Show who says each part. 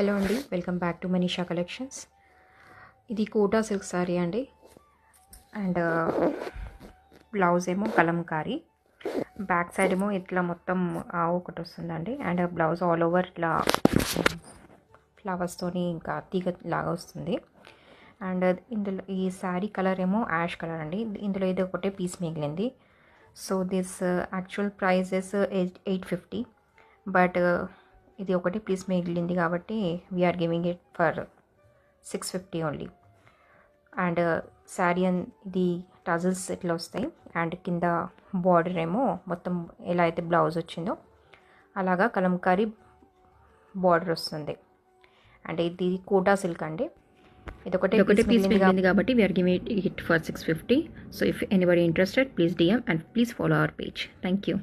Speaker 1: Hello అండి, welcome back to Manisha collections. ఇది Kota silk sorry అండి. అండ్ బ్లౌజ్ ఏమో కలంకారీ, బ్యాక్ సైడ్ ఏమో ఇట్లా మొత్తం ఒకటి వస్తుందండి. అండ్ బ్లౌజ్ ఆల్ ఓవర్ ఇట్లా ఫ్లవర్స్తోని ఇంకా తీగ లాగా వస్తుంది. అండ్ ఇందులో ఈ శారీ కలర్ ఏమో యాష్ కలర్ అండి. ఇందులో ఏదో ఒకటే పీస్ మిగిలింది. So this actual price is 850, but ఇది ఒకటి పీస్ మిగిలింది కాబట్టి we are giving it for 650 only. And sari ఇది టజల్స్ ఇట్లా వస్తాయి. అండ్ కింద బార్డర్ ఏమో మొత్తం ఎలా అయితే బ్లౌజ్ వచ్చిందో అలాగా కలంకారీ బార్డర్ వస్తుంది. అండ్ ఇది కోటా సిల్క్ అండి. ఇది ఒకటే పీస్ మిగిలింది కాబట్టి we are giving it for 650. So if anybody interested, please DM and please follow our page. Thank you.